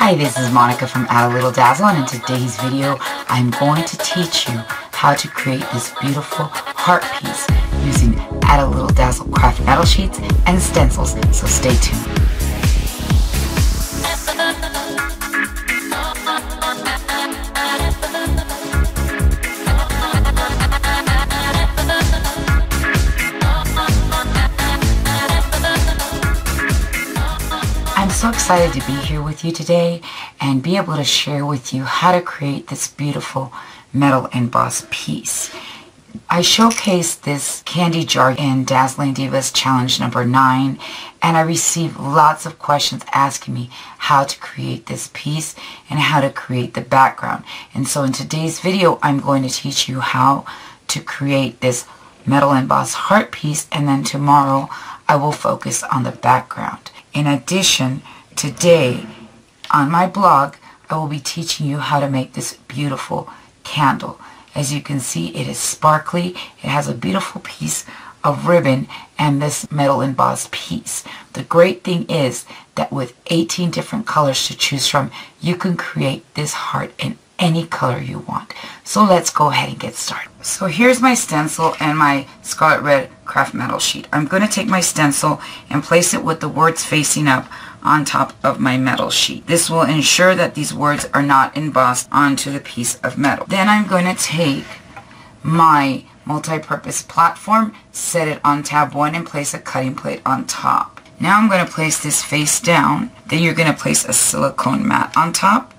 Hi, this is Monica from Add a Little Dazzle, and in today's video I'm going to teach you how to create this beautiful heart piece using Add a Little Dazzle craft metal sheets and stencils, so stay tuned. I'm so excited to be here with you today and be able to share with you how to create this beautiful metal emboss piece. I showcased this candy jar in Dazzling Divas Challenge number 9, and I received lots of questions asking me how to create this piece and how to create the background. And so in today's video I'm going to teach you how to create this metal emboss heart piece, and then tomorrow I will focus on the background. In addition, today on my blog, I will be teaching you how to make this beautiful candle. As you can see, it is sparkly. It has a beautiful piece of ribbon and this metal emboss piece. The great thing is that with 18 different colors to choose from, you can create this heart in any color you want. So let's go ahead and get started. So here's my stencil and my Scarlet Red craft metal sheet. I'm going to take my stencil and place it with the words facing up on top of my metal sheet. This will ensure that these words are not embossed onto the piece of metal. Then I'm going to take my multi-purpose platform, set it on tab 1 and place a cutting plate on top. Now I'm going to place this face down. Then you're going to place a silicone mat on top.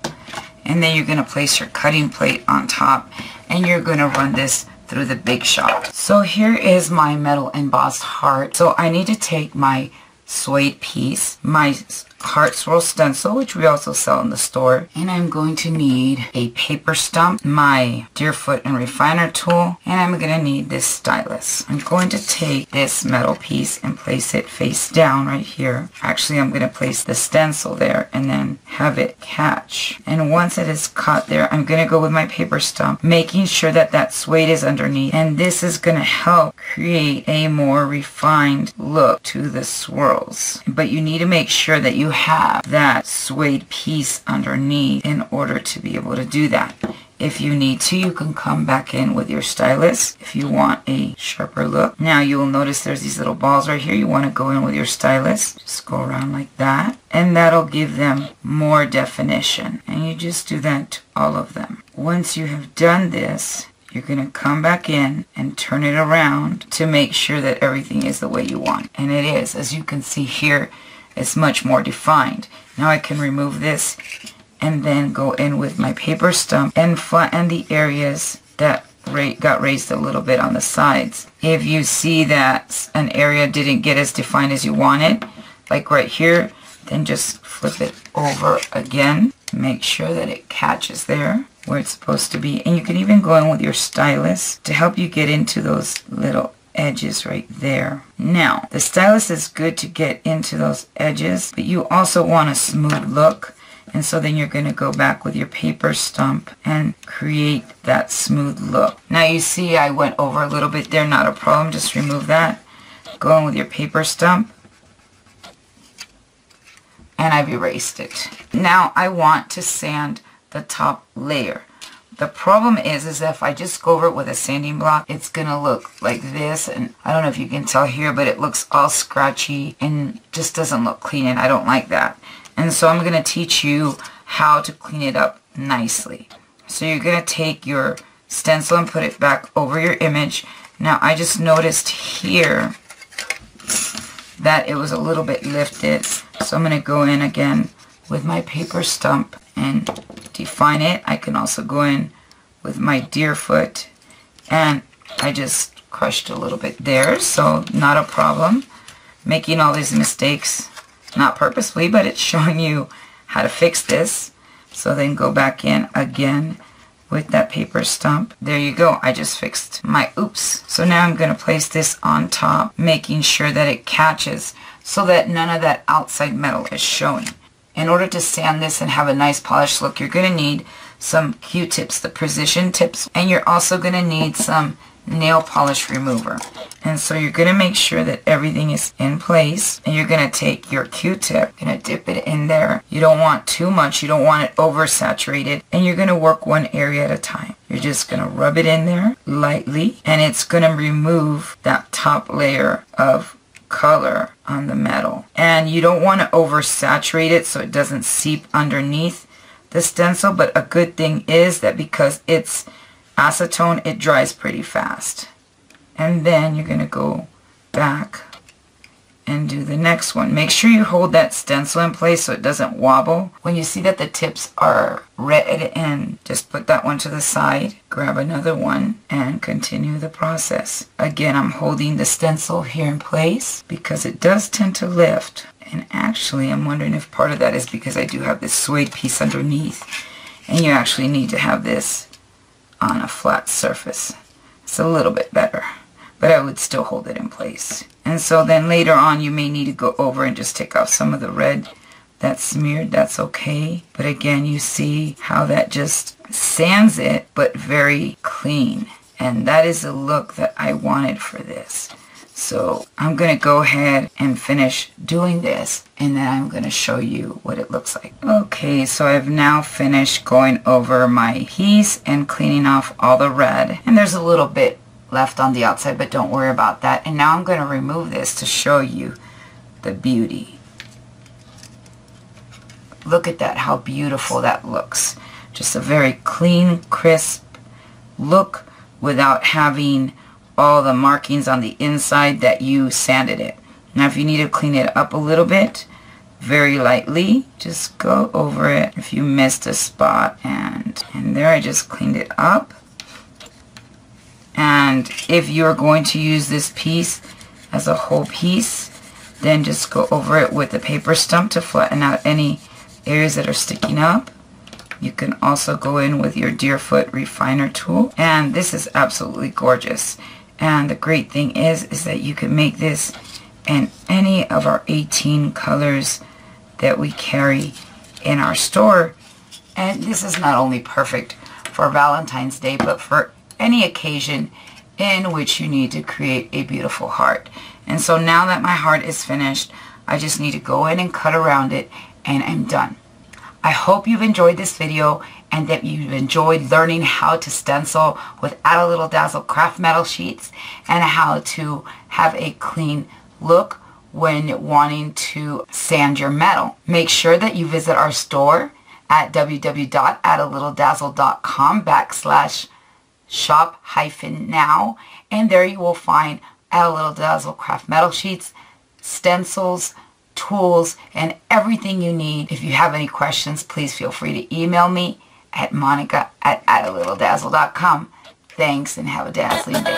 And then you're going to place your cutting plate on top, and you're going to run this through the Big Shot. So here is my metal embossed heart. So I need to take my suede piece, my heart swirl stencil, which we also sell in the store, and I'm going to need a paper stump, my Deerfoot and refiner tool, and I'm going to need this stylus. I'm going to take this metal piece and place it face down right here. Actually, I'm going to place the stencil there and then have it catch. And once it is caught there, I'm going to go with my paper stump, making sure that that suede is underneath, and this is going to help create a more refined look to the swirls. But you need to make sure that you have that suede piece underneath in order to be able to do that. If you need to, you can come back in with your stylus if you want a sharper look. Now you will notice there's these little balls right here. You want to go in with your stylus. Just go around like that, and that'll give them more definition. And you just do that to all of them. Once you have done this, you're going to come back in and turn it around to make sure that everything is the way you want. And it is. As you can see here, it's much more defined. Now I can remove this and then go in with my paper stump and flatten the areas that got raised a little bit on the sides. If you see that an area didn't get as defined as you wanted, like right here, then just flip it over again. Make sure that it catches there where it's supposed to be. And you can even go in with your stylus to help you get into those little edges right there. Now, the stylus is good to get into those edges, but you also want a smooth look. And so then you're going to go back with your paper stump and create that smooth look. Now you see I went over a little bit there, not a problem, just remove that. Go in with your paper stump, and I've erased it. Now I want to sand the top layer. The problem is if I just go over it with a sanding block, it's going to look like this. And I don't know if you can tell here, but it looks all scratchy and just doesn't look clean, and I don't like that. And so I'm going to teach you how to clean it up nicely. So you're going to take your stencil and put it back over your image. Now I just noticed here that it was a little bit lifted. So I'm going to go in again with my paper stump and define it. I can also go in with my Deerfoot, and I just crushed a little bit there, so not a problem. Making all these mistakes, not purposely, but it's showing you how to fix this. So then go back in again with that paper stump. There you go. I just fixed my oops. So now I'm going to place this on top, making sure that it catches so that none of that outside metal is showing. In order to sand this and have a nice polished look, you're going to need some Q-tips, the precision tips, and you're also going to need some nail polish remover. And so you're going to make sure that everything is in place, and you're going to take your Q-tip, going to dip it in there. You don't want too much, you don't want it oversaturated, and you're going to work one area at a time. You're just going to rub it in there lightly, and it's going to remove that top layer of color on the metal. And you don't want to oversaturate it so it doesn't seep underneath the stencil, but a good thing is that because it's acetone, it dries pretty fast. And then you're going to go back and do the next one. Make sure you hold that stencil in place so it doesn't wobble. When you see that the tips are red, and just put that one to the side, grab another one, and continue the process. Again, I'm holding the stencil here in place because it does tend to lift. And actually, I'm wondering if part of that is because I do have this suede piece underneath, and you actually need to have this on a flat surface. It's a little bit better, but I would still hold it in place. And so then later on you may need to go over and just take off some of the red that's smeared. That's okay. But again, you see how that just sands it, but very clean. And that is the look that I wanted for this. So I'm going to go ahead and finish doing this, and then I'm going to show you what it looks like. Okay, so I've now finished going over my piece and cleaning off all the red. And there's a little bit left on the outside, but don't worry about that. And now I'm going to remove this to show you the beauty. Look at that, how beautiful that looks. Just a very clean, crisp look without having all the markings on the inside that you sanded it. Now if you need to clean it up a little bit, very lightly, just go over it if you missed a spot. And there I just cleaned it up. And if you're going to use this piece as a whole piece, then just go over it with a paper stump to flatten out any areas that are sticking up. You can also go in with your Deerfoot refiner tool, and this is absolutely gorgeous. And the great thing is that you can make this in any of our 18 colors that we carry in our store. And this is not only perfect for Valentine's Day, but for any occasion in which you need to create a beautiful heart. And so now that my heart is finished, I just need to go in and cut around it, and I'm done. I hope you've enjoyed this video and that you've enjoyed learning how to stencil with Add a Little Dazzle craft metal sheets, and how to have a clean look when wanting to sand your metal. Make sure that you visit our store at www.addalittledazzle.com/shop-now, and there you will find Add a Little Dazzle craft metal sheets, stencils, tools, and everything you need. If you have any questions, please feel free to email me at monica@addalittledazzle.com. Thanks, and have a dazzling day.